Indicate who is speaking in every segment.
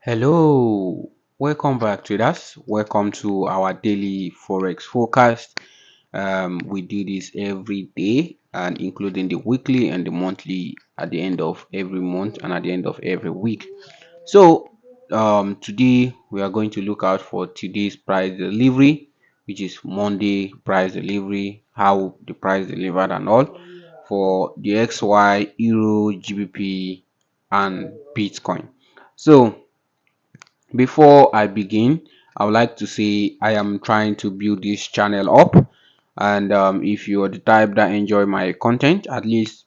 Speaker 1: Hello, welcome back traders. Welcome to our daily forex forecast. We do this every day and including the weekly and the monthly at the end of every month and at the end of every week. So today we are going to look out for today's price delivery, which is Monday price delivery, how the price delivered and all for the XY, Euro, GBP, and Bitcoin. So before I begin, I would like to say I am trying to build this channel up, and if you are the type that enjoy my content, at least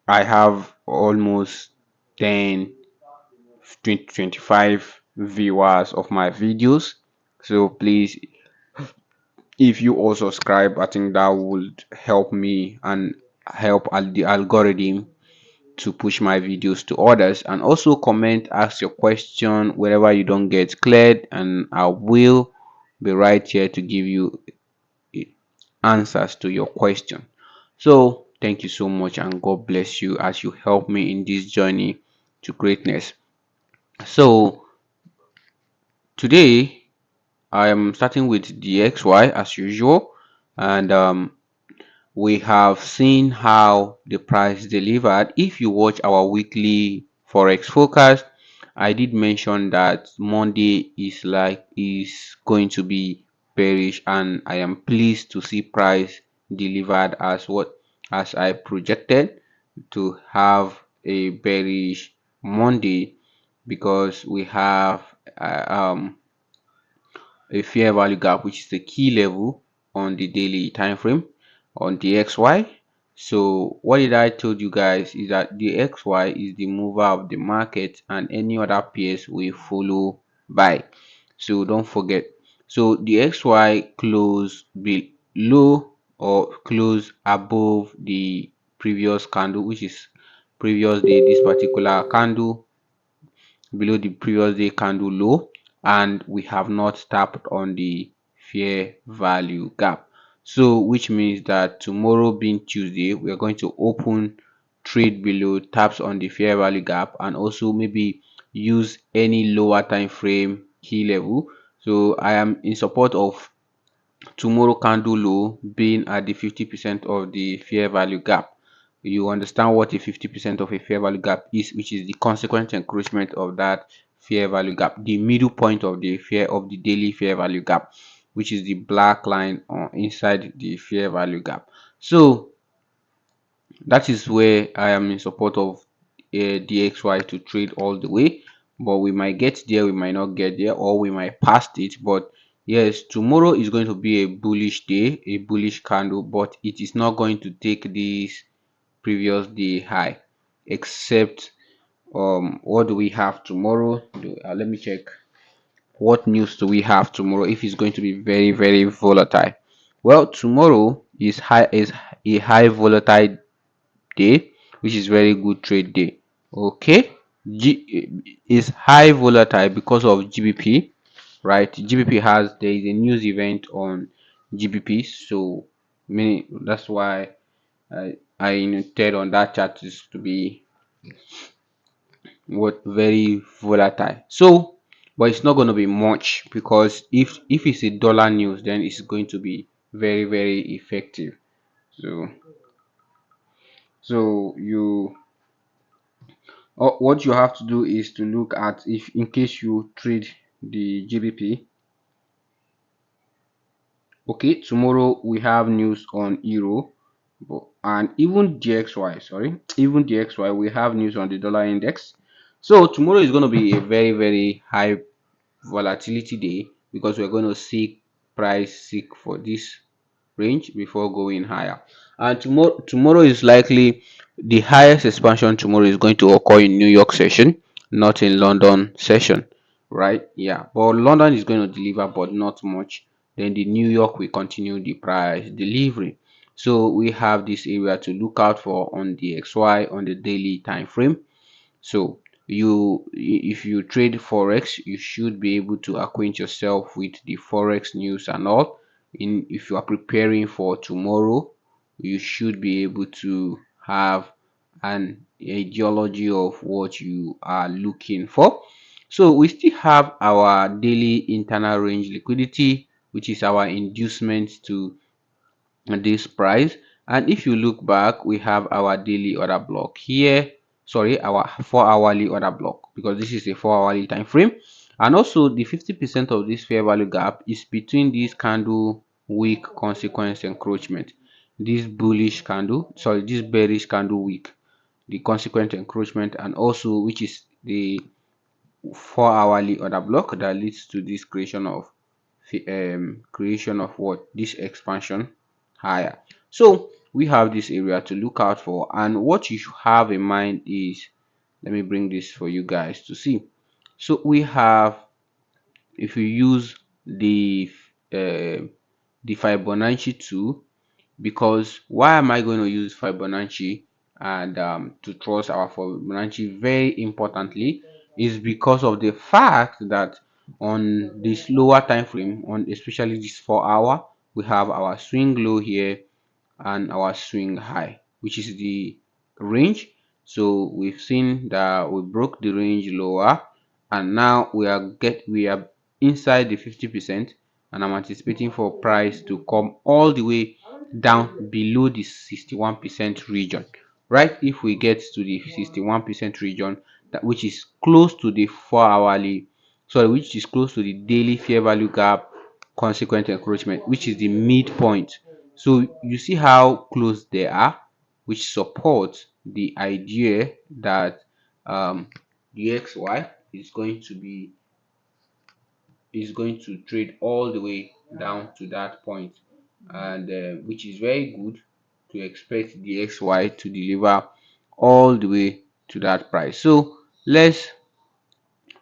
Speaker 1: I have almost 10, 20, 25 viewers of my videos. So please, if you all subscribe, I think that would help me and help the algorithm to push my videos to others. And also comment, ask your question wherever you don't get cleared, and I will be right here to give you answers to your question. So thank you so much and God bless you as you help me in this journey to greatness. So today I am starting with DXY as usual, and we have seen how the price delivered. If you watch our weekly forex forecast, I did mention that Monday is going to be bearish, and I am pleased to see price delivered as I projected to have a bearish Monday, because we have a fair value gap, which is the key level on the daily time frame on the XY. So what did I told you guys is that the XY is the mover of the market, and any other pairs will follow by. So don't forget. So the XY close below or close above the previous candle, which is previous day. This particular candle below the previous day candle low, and we have not tapped on the fair value gap. So which means that tomorrow being Tuesday, we are going to open trade below, taps on the fair value gap, and also maybe use any lower time frame key level. So I am in support of tomorrow candle low being at the 50% of the fair value gap. You understand what a 50% of a fair value gap is, which is the consequent encroachment of that fair value gap, the middle point of the daily fair value gap, which is the black line inside the fair value gap. So that is where I am in support of DXY to trade all the way. But we might get there, we might not get there, or we might pass it. But yes, tomorrow is going to be a bullish day, a bullish candle, but it is not going to take this previous day high, except what do we have tomorrow? Let me check. What news do we have tomorrow if it's going to be very, very volatile? Well, tomorrow is a high volatile day, which is very good trade day. Okay, is high volatile because of GBP, right? GBP has there is a news event on GBP, so many that's why I intend on that chart is to be what very volatile. So but it's not going to be much, because if it's a dollar news, then it's going to be very, very effective. So you what you have to do is to look at, if in case you trade the GBP. Okay, tomorrow we have news on euro, and even DXY, sorry, even DXY, we have news on the dollar index. So tomorrow is going to be a very, very high volatility day, because we're going to seek price seek for this range before going higher. And tomorrow is likely the highest expansion. Tomorrow is going to occur in New York session, not in London session, right? Yeah, but London is going to deliver, but not much. Then the New York will continue the price delivery. So we have this area to look out for on the XY on the daily time frame. So if you trade forex, you should be able to acquaint yourself with the forex news and all. If you are preparing for tomorrow, you should be able to have an ideology of what you are looking for. So we still have our daily internal range liquidity, which is our inducement to this price. And if you look back, we have our daily order block here, sorry, our 4 hourly order block, because this is a 4 hourly time frame. And also the 50% of this fair value gap is between this candle wick consequence encroachment, this bullish candle, sorry, this bearish candle wick, the consequent encroachment, and also which is the 4 hourly order block that leads to this creation of what, this expansion higher. So we have this area to look out for, and what you should have in mind is, let me bring this for you guys to see. So we have, if you use uh, the Fibonacci tool, because why am I going to use Fibonacci and to trust our Fibonacci very importantly is because of the fact that on this lower time frame, on especially this 4 hour, we have our swing low here and our swing high, which is the range. So we've seen that we broke the range lower, and now we are inside the 50%, and I'm anticipating for price to come all the way down below the 61% region. Right, if we get to the 61% region, that which is close to the 4 hourly, sorry, which is close to the daily fair value gap consequent encroachment, which is the midpoint. So you see how close they are, which supports the idea that DXY is going to trade all the way down to that point, and which is very good to expect DXY to deliver all the way to that price. So let's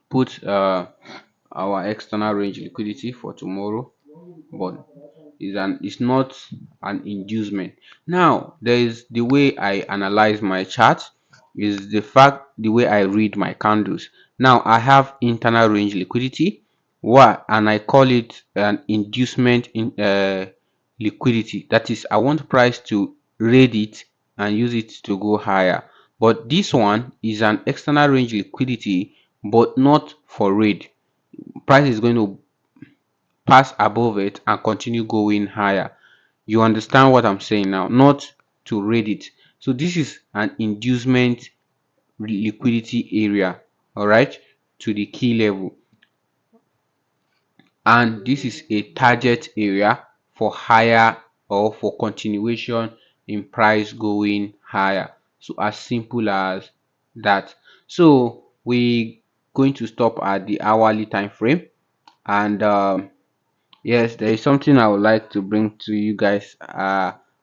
Speaker 1: put our external range liquidity for tomorrow, but it's not an inducement. Now there is the way I analyze my chart, is the way I read my candles. Now I have internal range liquidity, and I call it an inducement in liquidity. That is, I want price to raid it and use it to go higher. But this one is an external range liquidity, but not for raid. Price is going to pass above it and continue going higher. You understand what I'm saying now? Not to raid it. So this is an inducement liquidity area, all right, to the key level, and this is a target area for higher or for continuation in price going higher. So as simple as that. So we going to stop at the hourly time frame, and yes, there is something I would like to bring to you guys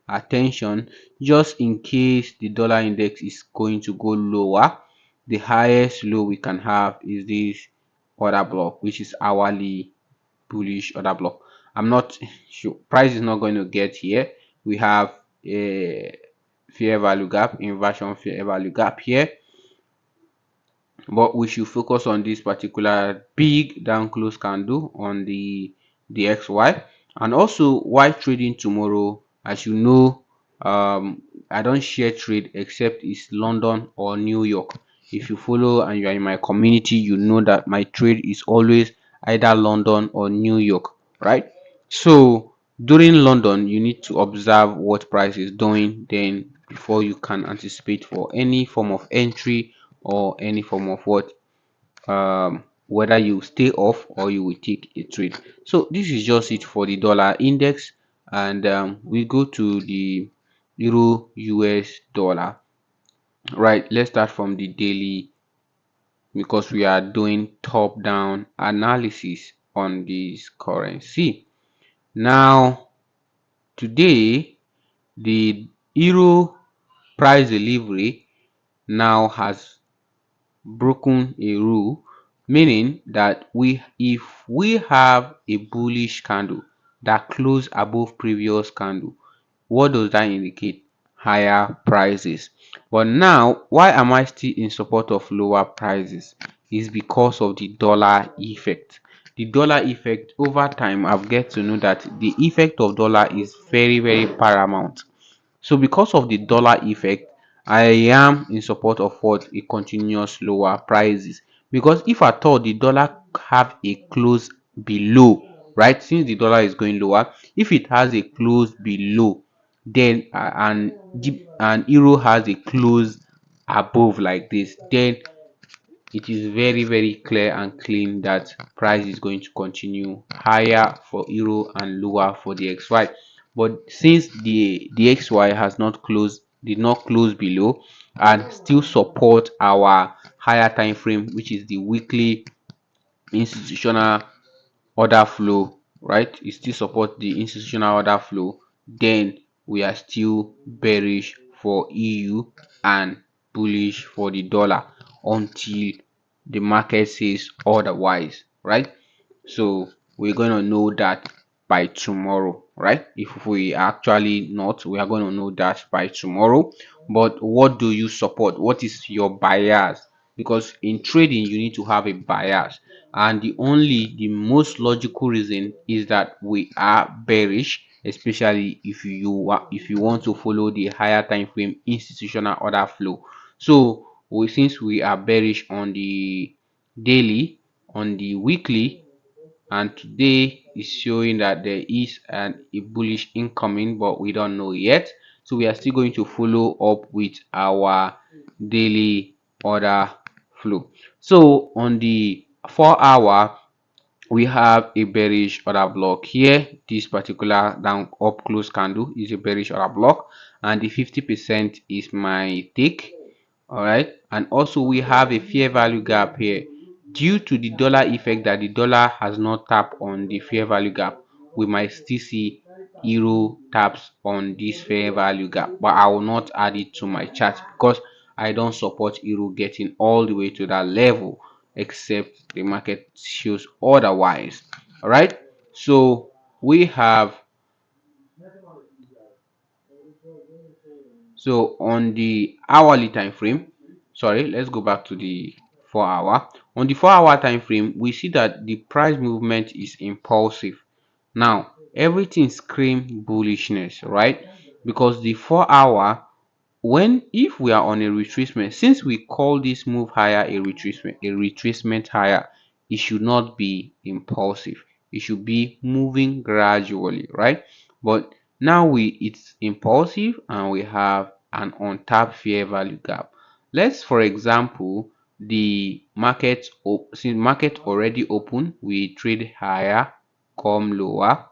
Speaker 1: attention, just in case the dollar index is going to go lower. The highest low we can have is this order block, which is hourly bullish order block. I'm not sure, price is not going to get here. We have a fair value gap, inversion fair value gap here, but we should focus on this particular big down close candle on the DXY. And also, why trading tomorrow, as you know, I don't share trade except it's London or New York. If you follow and you are in my community, you know that my trade is always either London or New York, right? So during London, you need to observe what price is doing, then before you can anticipate for any form of entry or any form of what, whether you stay off or you will take a trade. So this is just it for the dollar index, and we go to the euro US dollar. Right, let's start from the daily, because we are doing top down analysis on this currency. Now today, the euro price delivery now has broken a rule, meaning that if we have a bullish candle that closed above previous candle, what does that indicate? Higher prices. But now, why am I still in support of lower prices? Is because of the dollar effect. The dollar effect, over time, I've get to know that the effect of dollar is very, very paramount. So because of the dollar effect, I am in support of what, a continuous lower prices, because if at all the dollar have a close below, right, since the dollar is going lower, if it has a close below, then and euro has a close above like this, then it is very clear and clean that price is going to continue higher for euro and lower for the XY. But since the DXY has not closed, did not close below, and still support our higher time frame, which is the weekly institutional order flow, right, it still support the institutional order flow, then we are still bearish for EU and bullish for the dollar until the market says otherwise, right? So we're going to know that by tomorrow, right? If we actually not, we are going to know that by tomorrow. But what do you support? What is your bias? Because in trading you need to have a bias, and the most logical reason is that we are bearish, especially if you want to follow the higher time frame institutional order flow. So since we are bearish on the daily, on the weekly, and today is showing that there is a bullish incoming, but we don't know yet, so we are still going to follow up with our daily order flow. So on the 4 hour, we have a bearish order block here. This particular down up close candle is a bearish order block, and the 50% is my take. All right, and also we have a fair value gap here due to the dollar effect, that the dollar has not tapped on the fair value gap. We might still see euro taps on this fair value gap, but I will not add it to my chart because I don't support euro getting all the way to that level except the market shows otherwise. All right, so we have, so on the hourly time frame, sorry, let's go back to the 4 hour. On the 4 hour time frame, we see that the price movement is impulsive. Now everything screams bullishness, right? Because the 4 hour, when if we are on a retracement, since we call this move higher a retracement higher, it should not be impulsive, it should be moving gradually, right? But now it's impulsive and we have an untapped fair value gap. Let's, for example, the market since market already open, we trade higher, come lower,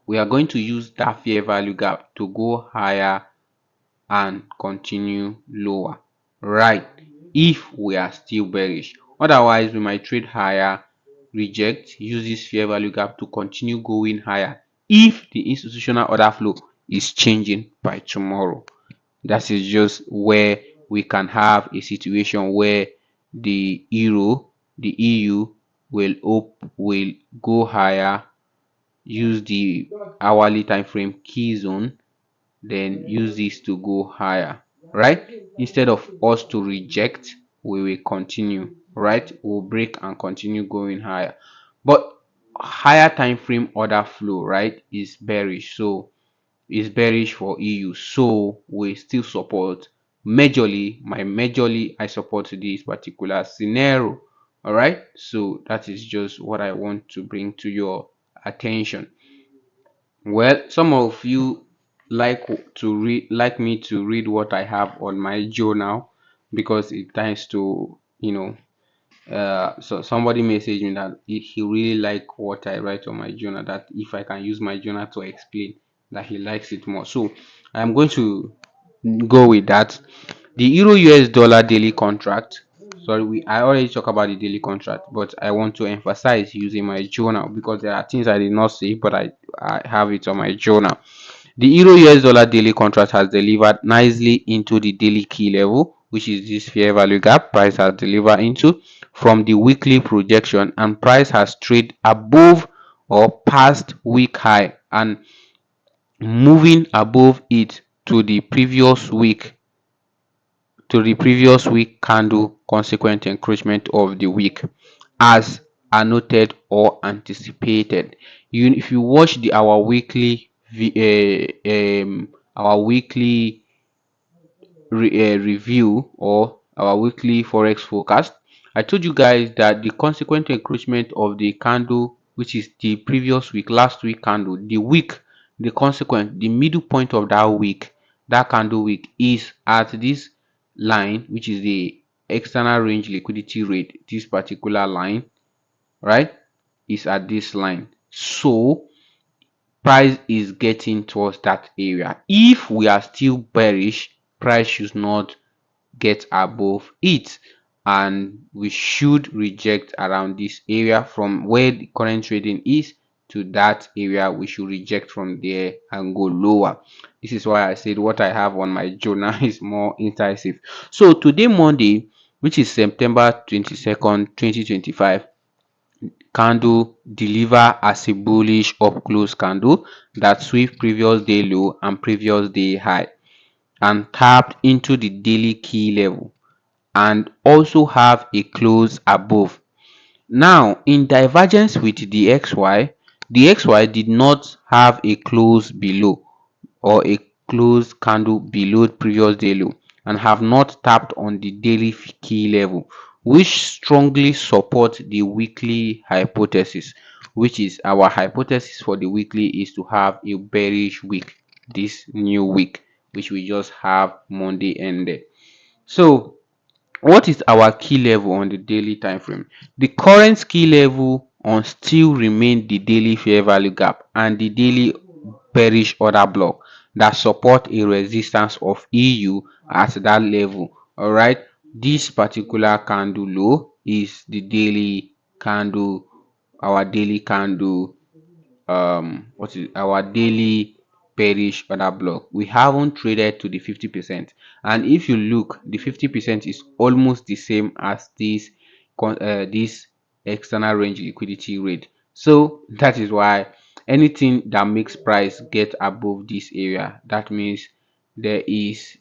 Speaker 1: we are going to use that fair value gap to go higher and continue lower, right, if we are still bearish. Otherwise we might trade higher, reject, use this fair value gap to continue going higher if the institutional order flow is changing by tomorrow. That is just where we can have a situation where the EU will go higher, use the hourly time frame key zone, then use this to go higher, right? Instead of us to reject, we will continue, right? We'll break and continue going higher. But higher time frame order flow, right, is bearish, so it's bearish for EU, so we still support. Majorly I support this particular scenario. All right, so that is just what I want to bring to your attention. Well, some of you like me to read what I have on my journal, because it tends to, so somebody messaged me that he really like what I write on my journal, that if I can use my journal to explain, that he likes it more. So I'm going to go with that. The euro US dollar daily contract. Sorry, I already talked about the daily contract, but I want to emphasize using my journal because there are things I did not say, but I have it on my journal. The euro US dollar daily contract has delivered nicely into the daily key level, which is this fair value gap price has delivered into from the weekly projection, and price has traded above or past week high and moving above it to the previous week candle consequent encroachment of the week as annotated or anticipated. If you watch our weekly review or our weekly forex forecast, I told you guys that the consequent encroachment of the candle, which is the previous week, last week candle, the consequent, the middle point of that week, that candle week is at this line, which is the external range liquidity rate. This particular line, right, is at this line. So price is getting towards that area. If we are still bearish, price should not get above it, and we should reject around this area. From where the current trading is to that area, we should reject from there and go lower. This is why I said what I have on my journal is more incisive. So today, Monday, which is September 22nd 2025, candle deliver as a bullish up close candle that sweep previous day low and previous day high and tapped into the daily key level and also have a close above. Now, in divergence with the XY did not have a close below or a close candle below previous day low and have not tapped on the daily key level, which strongly support the weekly hypothesis, which is our hypothesis for the weekly is to have a bearish week this new week, which we just have Monday ended. So what is our key level on the daily time frame? The current key level on still remain the daily fair value gap and the daily bearish order block that support a resistance of EU at that level. All right, this particular candle low is the daily candle, our daily candle, what is our daily bearish order block. We haven't traded to the 50%, and if you look, the 50% is almost the same as this external range liquidity rate. So that is why anything that makes price get above this area, that means there is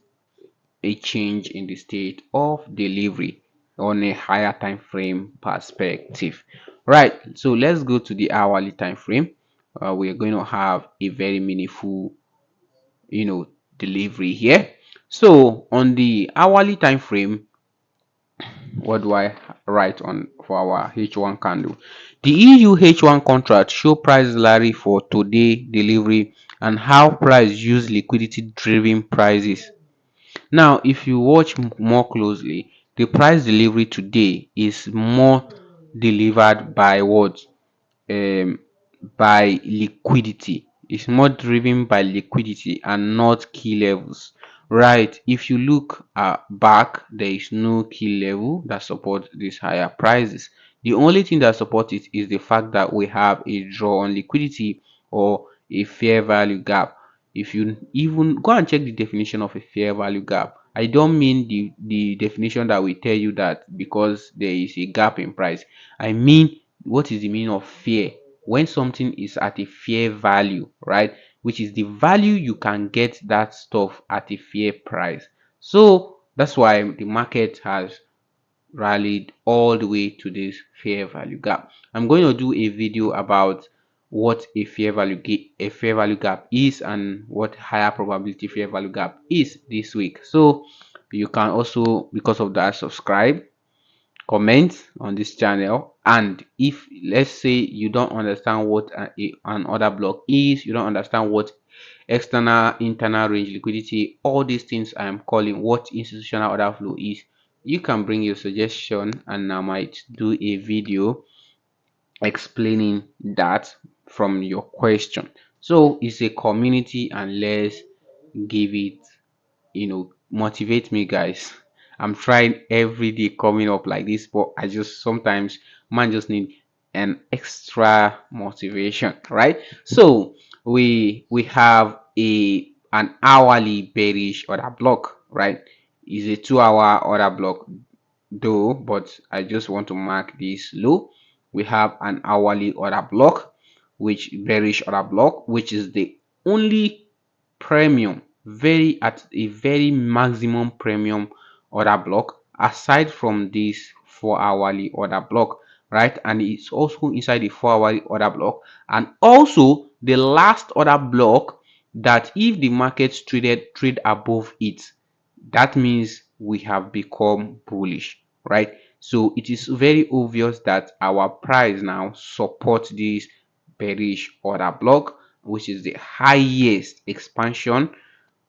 Speaker 1: a change in the state of delivery on a higher time frame perspective. Right, so let's go to the hourly time frame. We are going to have a very meaningful, delivery here. So on the hourly time frame, what do I write on for our H1 candle? The EU H1 contract show price rally for today delivery and how price use liquidity driven prices. Now, if you watch more closely, the price delivery today is more delivered by what? um by liquidity. It's more driven by liquidity and not key levels. Right, if you look back, there is no key level that supports these higher prices. The only thing that supports it is the fact that we have a draw on liquidity or a fair value gap. If you even go and check the definition of a fair value gap, I don't mean the definition that will tell you that because there is a gap in price. I mean, what is the meaning of fair? When something is at a fair value, right, which is the value you can get that stuff at a fair price. So that's why the market has rallied all the way to this fair value gap. I'm going to do a video about what a fair value gap is and what higher probability fair value gap is this week. So you can also, because of that, subscribe, comment on this channel. And if, let's say, you don't understand what an order block is, you don't understand what external internal range liquidity, all these things I am calling what institutional order flow is, you can bring your suggestion and I might do a video explaining that from your question. So it's a community, and let's give it, motivate me, guys. I'm trying every day coming up like this, but I just sometimes man just need an extra motivation, right? So we have an hourly bearish order block, right? Is a 2 hour order block though, but I just want to mark this low. We have an hourly order block, which bearish order block, which is the only premium, very at a very maximum premium order block aside from this 4 hourly order block, right? And it's also inside the 4 hourly order block, and also the last order block that if the markets trade above it, that means we have become bullish, right? So it is very obvious that our price now supports this bearish order block, which is the highest expansion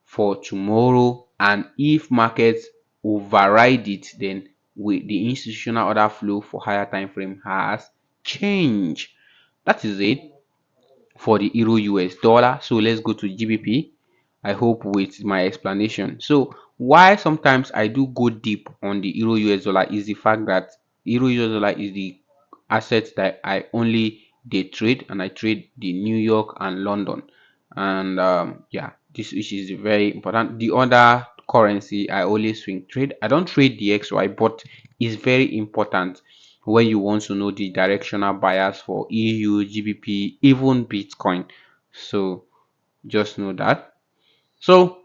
Speaker 1: for tomorrow. And if markets override it, then the institutional order flow for higher time frame has changed. That is it for the euro US dollar. So let's go to GBP. I hope with my explanation. So why sometimes I do go deep on the euro US dollar is the fact that euro US dollar is the asset that I only day trade, and I trade the New York and London. And yeah, this which is very important. The other currency I always swing trade. I don't trade the DXY, but it's very important when you want to know the directional bias for EU, GBP, even Bitcoin. So just know that. So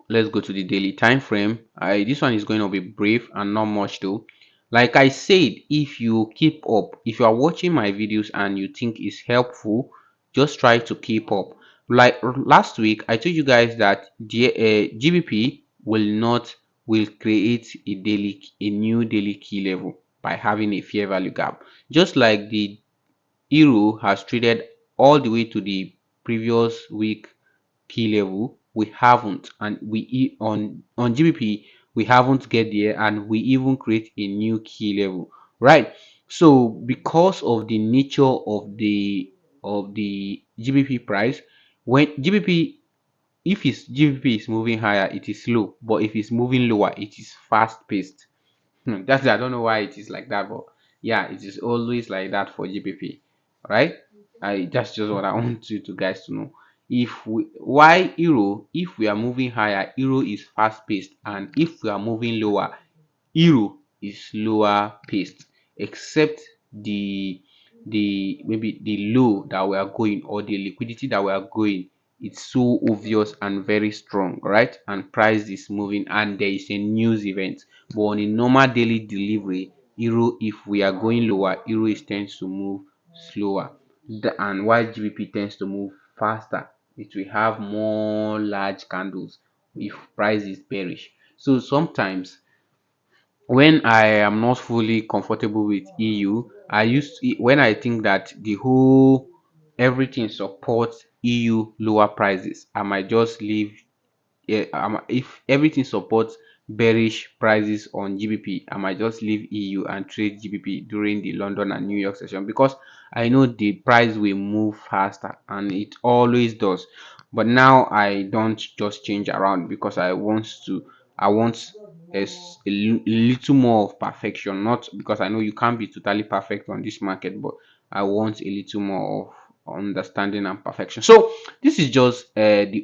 Speaker 1: let's go to the daily time frame. This one is going to be brief and not much though. Like I said, if you keep up, if you are watching my videos and you think it's helpful, just try to keep up. Like last week I told you guys that the GBP will create a new daily key level by having a fair value gap, just like the euro has traded all the way to the previous week key level. We haven't, and on GBP we haven't get there, and we even create a new key level, right? So because of the nature of the GBP price, when GBP, if its GBP is moving higher, it is slow, but if it's moving lower, it is fast paced. That's, I don't know why it is like that, but yeah, it is always like that for GBP, right? That's just what I want you to guys to know. If we why euro, if we are moving higher, euro is fast paced, and if we are moving lower, euro is slower paced, except the maybe the low that we are going, or the liquidity that we are going, it's so obvious and very strong, right? And price is moving and there is a news event. But on a normal daily delivery, euro, if we are going lower, euro is tends to move slower. And while GBP tends to move faster, it will have more large candles if price is bearish. So sometimes when I am not fully comfortable with EU, when I think that the whole everything supports EU lower prices, I might just leave. Yeah, if everything supports bearish prices on GBP, I might just leave EU and trade GBP during the London and New York session, because I know the price will move faster, and it always does. But now I don't just change around, because I want a little more of perfection. Not because I know you can't be totally perfect on this market, but I want a little more of understanding and perfection. So this is just the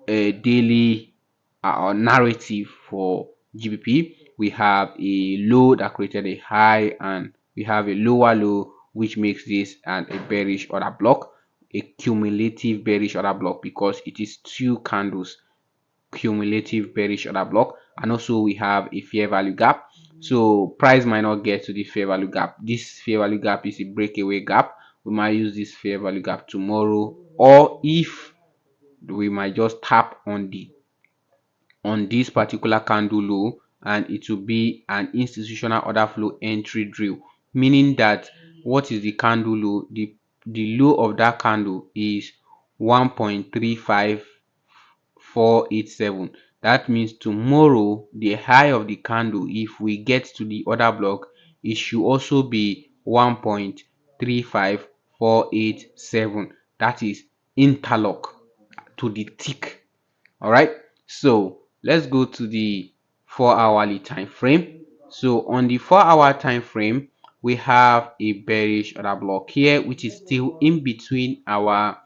Speaker 1: daily narrative for GBP. We have a low that created a high, and we have a lower low, which makes this a bearish order block, a cumulative bearish order block, because it is two candles cumulative bearish order block. And also we have a fair value gap. So price might not get to the fair value gap. This fair value gap is a breakaway gap. We might use this fair value gap tomorrow, or if we might just tap on this particular candle low, and it will be an institutional order flow entry drill, meaning that what is the candle low? The low of that candle is 1.35487. That means tomorrow the high of the candle, if we get to the order block, it should also be 1.35487. That is interlock to the tick. All right, so let's go to the 4 hourly time frame. So on the 4 hour time frame, we have a bearish order block here, which is still in between our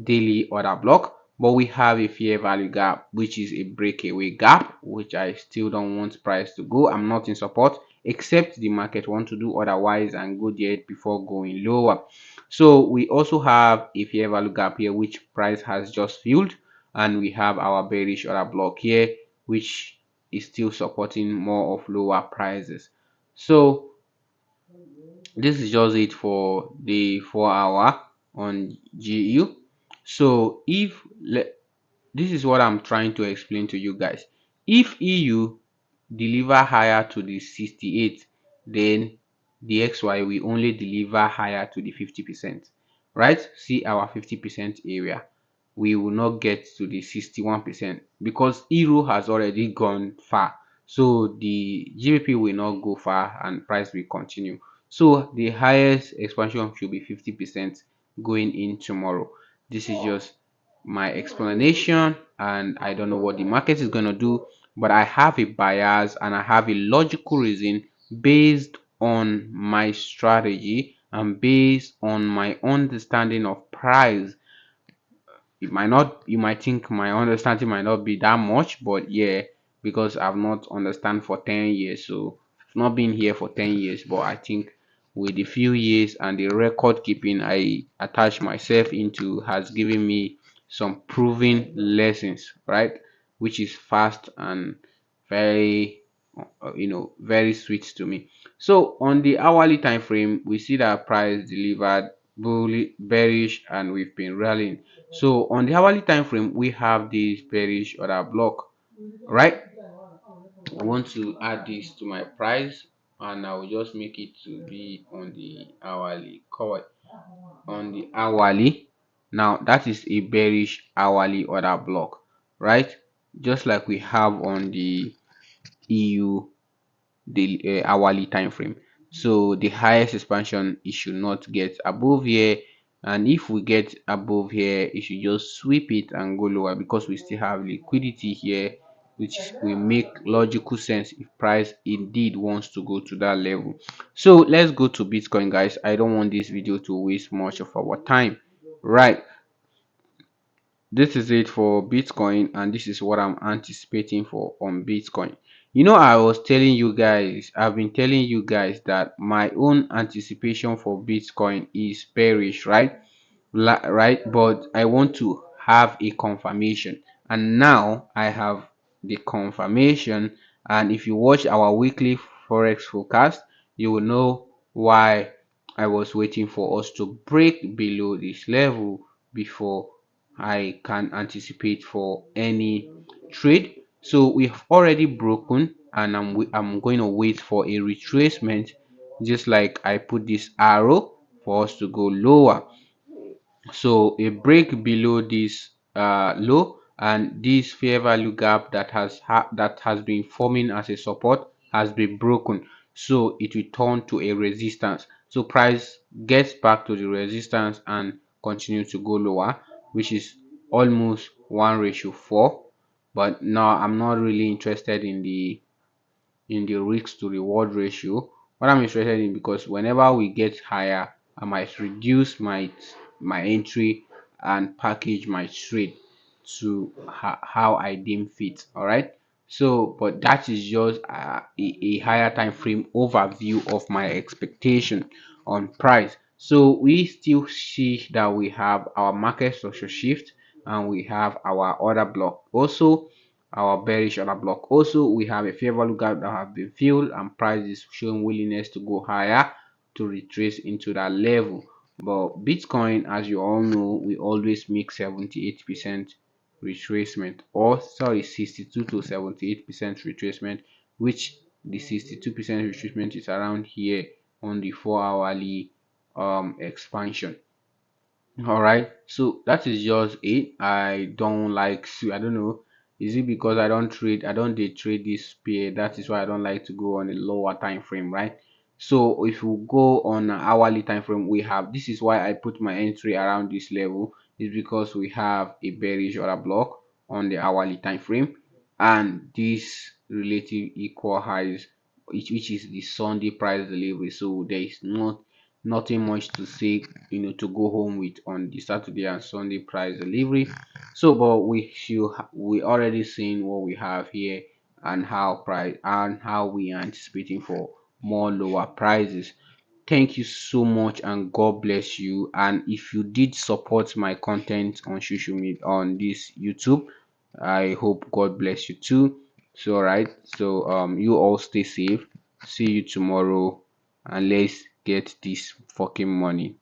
Speaker 1: daily order block, but we have a fair value gap, which is a breakaway gap, which I still don't want price to go. I'm not in support, except the market want to do otherwise and go there before going lower. So we also have a fair value gap here, which price has just filled, and we have our bearish order block here, which is still supporting more of lower prices. So this is just it for the 4 hour on GU. So if this is what I'm trying to explain to you guys. If EU deliver higher to the 68, then the XY will only deliver higher to the 50%. Right? See our 50% area. We will not get to the 61% because Euro has already gone far. So the GBP will not go far and price will continue. So the highest expansion should be 50% going in tomorrow. This is just my explanation, and I don't know what the market is going to do, but I have a bias and I have a logical reason based on my strategy and based on my understanding of price. It might not, you might think my understanding might not be that much, but yeah, because I've not understand for 10 years, so I've not been here for 10 years, but I think with the few years and the record keeping I attach myself into has given me some proven lessons, right? Which is fast and very very sweet to me. So on the hourly time frame, we see that price delivered bullish, bearish, and we've been rallying. So on the hourly time frame, we have this bearish order block, right? I want to add this to my price, and I will just make it to be on the hourly cover. On the hourly, now that is a bearish hourly order block, right? Just like we have on the EU the hourly time frame. So the highest expansion, it should not get above here, and if we get above here, it should just sweep it and go lower because we still have liquidity here, which will make logical sense if price indeed wants to go to that level. So let's go to Bitcoin, guys. I don't want this video to waste much of our time, right? This is it for Bitcoin, and this is what I'm anticipating for on Bitcoin. I was telling you guys, I've been telling you guys that my own anticipation for Bitcoin is bearish, right? Right, but I want to have a confirmation, and now I have the confirmation. And if you watch our weekly forex forecast, you will know why I was waiting for us to break below this level before I can anticipate for any trade. So we've already broken, and I'm going to wait for a retracement, just like I put this arrow for us to go lower. So a break below this low, and this fair value gap that has been forming as a support has been broken, so it will turn to a resistance. So price gets back to the resistance and continue to go lower, which is almost 1:4. But now I'm not really interested in the risk to reward ratio. What I'm interested in, because whenever we get higher, I might reduce my entry and package my trade to how I deem fit. All right. So, but that is just a higher time frame overview of my expectation on price. So we still see that we have our market structure shift, and we have our order block. Also, our bearish order block. Also, we have a fair value gap that have been filled, and price is showing willingness to go higher to retrace into that level. But Bitcoin, as you all know, we always make 78% retracement, or sorry, 62 to 78% retracement, which the 62% retracement is around here on the 4 hourly expansion. All right, so that is just it. I don't like to, I don't know, is it because I don't day trade this pair? That is why I don't like to go on a lower time frame, right? So if we go on an hourly time frame, we have, this is why I put my entry around this level, is because we have a bearish order block on the hourly time frame, and this relative equal highs, which is the Sunday price delivery. So there is nothing much to say, to go home with on the Saturday and Sunday price delivery. So, but we already seen what we have here, and how we are anticipating for more lower prices. Thank you so much, and God bless you. And if you did support my content on social media, on this YouTube, I hope God bless you too. So, all right, so you all stay safe. See you tomorrow, and let's get this fucking money.